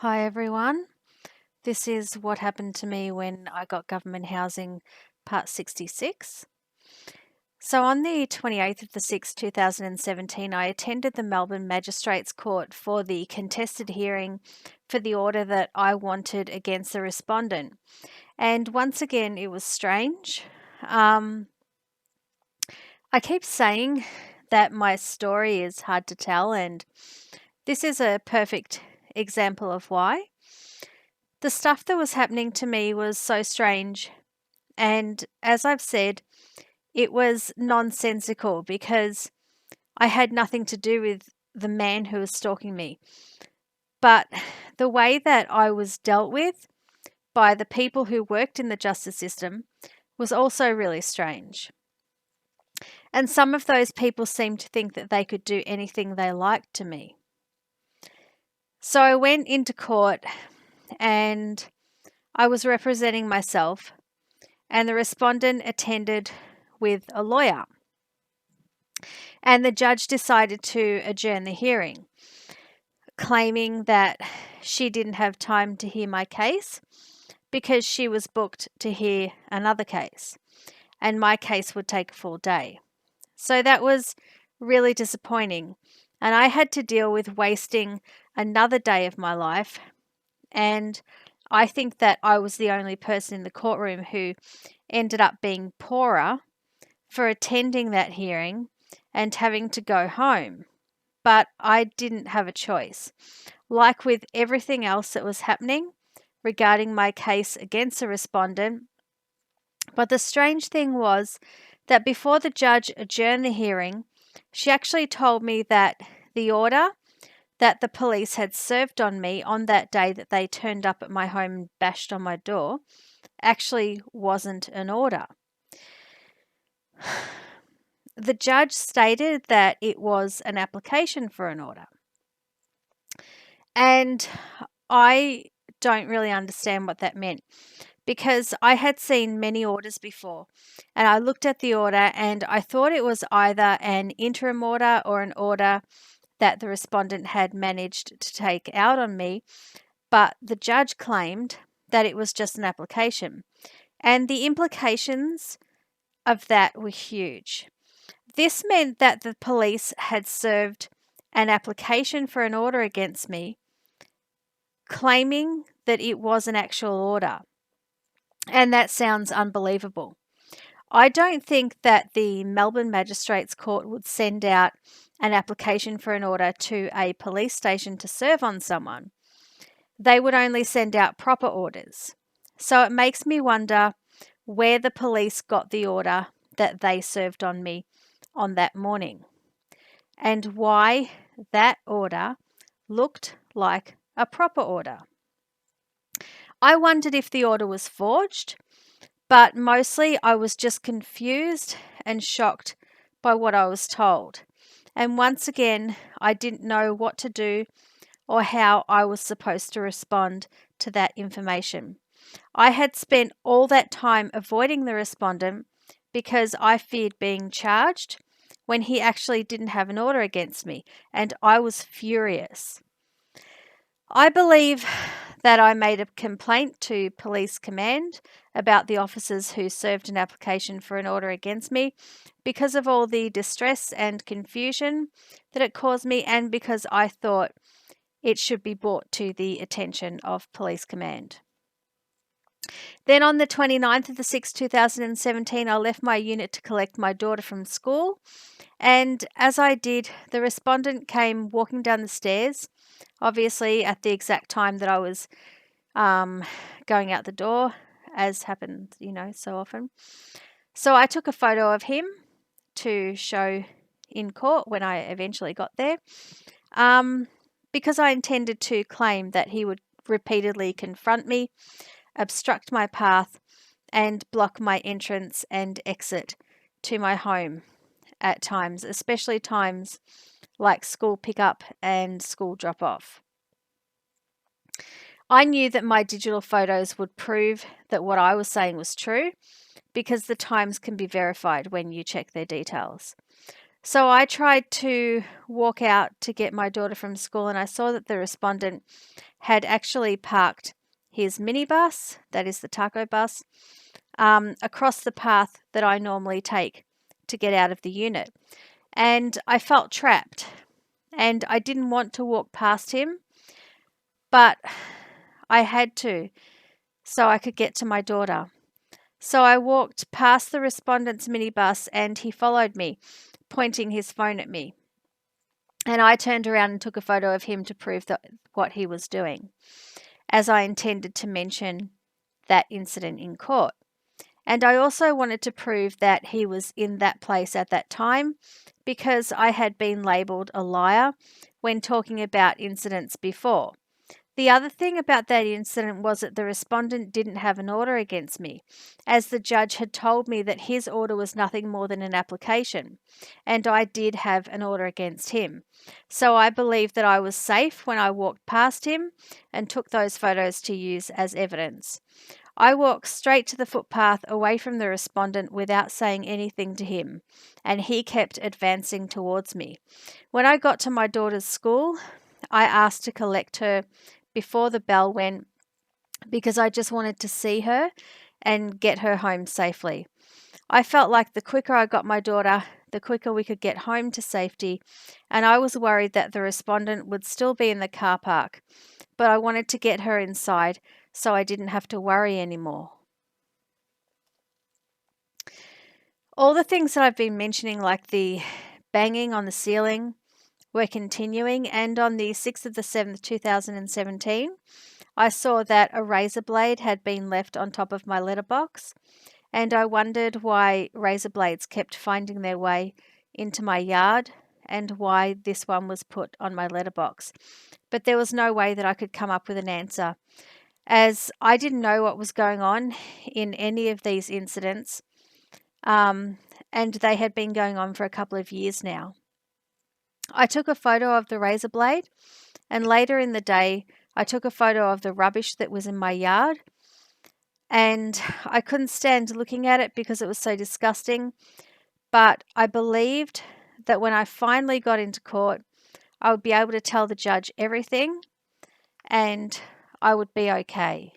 Hi everyone. This is what happened to me when I got government housing, part 66. So on the 28th of the 6th, 2017, I attended the Melbourne Magistrates Court for the contested hearing for the order that I wanted against the respondent. And once again, it was strange. I keep saying that my story is hard to tell, and this is a perfect example of why. The stuff that was happening to me was so strange. And as I've said, it was nonsensical because I had nothing to do with the man who was stalking me. But the way that I was dealt with by the people who worked in the justice system was also really strange. And some of those people seemed to think that they could do anything they liked to me. So I went into court and I was representing myself, and the respondent attended with a lawyer. And the judge decided to adjourn the hearing, claiming that she didn't have time to hear my case because she was booked to hear another case, and my case would take a full day. So that was really disappointing, and I had to deal with wasting another day of my life. And I think that I was the only person in the courtroom who ended up being poorer for attending that hearing and having to go home. But I didn't have a choice. Like with everything else that was happening regarding my case against the respondent. But the strange thing was that before the judge adjourned the hearing, she actually told me that the order that the police had served on me on that day that they turned up at my home and bashed on my door actually wasn't an order. The judge stated that it was an application for an order. And I don't really understand what that meant, because I had seen many orders before, and I looked at the order and I thought it was either an interim order or an order that the respondent had managed to take out on me, but the judge claimed that it was just an application. And the implications of that were huge. This meant that the police had served an application for an order against me, claiming that it was an actual order. And that sounds unbelievable. I don't think that the Melbourne Magistrates Court would send out an application for an order to a police station to serve on someone. They would only send out proper orders. So it makes me wonder where the police got the order that they served on me on that morning, and why that order looked like a proper order. I wondered if the order was forged, but mostly I was just confused and shocked by what I was told. And once again, I didn't know what to do or how I was supposed to respond to that information. I had spent all that time avoiding the respondent because I feared being charged when he actually didn't have an order against me, and I was furious. I believe that I made a complaint to Police Command about the officers who served an application for an order against me because of all the distress and confusion that it caused me, and because I thought it should be brought to the attention of Police Command. Then on the 29th of the 6th, 2017, I left my unit to collect my daughter from school. And as I did, the respondent came walking down the stairs, obviously at the exact time that I was going out the door, as happens, so often. So I took a photo of him to show in court when I eventually got there, because I intended to claim that he would repeatedly confront me, obstruct my path, and block my entrance and exit to my home at times, especially times like school pickup and school drop off. I knew that my digital photos would prove that what I was saying was true, because the times can be verified when you check their details. So I tried to walk out to get my daughter from school, and I saw that the respondent had actually parked his minibus, that is the taco bus, across the path that I normally take to get out of the unit. And I felt trapped, and I didn't want to walk past him, but I had to so I could get to my daughter. So I walked past the respondent's minibus and he followed me, pointing his phone at me. And I turned around and took a photo of him to prove what he was doing, as I intended to mention that incident in court. And I also wanted to prove that he was in that place at that time because I had been labelled a liar when talking about incidents before. The other thing about that incident was that the respondent didn't have an order against me, as the judge had told me that his order was nothing more than an application, and I did have an order against him. So I believed that I was safe when I walked past him and took those photos to use as evidence. I walked straight to the footpath away from the respondent without saying anything to him, and he kept advancing towards me. When I got to my daughter's school, I asked to collect her before the bell went because I just wanted to see her and get her home safely. I felt like the quicker I got my daughter, the quicker we could get home to safety, and I was worried that the respondent would still be in the car park, but I wanted to get her inside so I didn't have to worry anymore. All the things that I've been mentioning, like the banging on the ceiling, were continuing, and on the 6th of the 7th, 2017, I saw that a razor blade had been left on top of my letterbox, and I wondered why razor blades kept finding their way into my yard and why this one was put on my letterbox. But there was no way that I could come up with an answer, as I didn't know what was going on in any of these incidents, and they had been going on for a couple of years now. I took a photo of the razor blade, and later in the day, I took a photo of the rubbish that was in my yard, and I couldn't stand looking at it because it was so disgusting. But I believed that when I finally got into court, I would be able to tell the judge everything and I would be okay.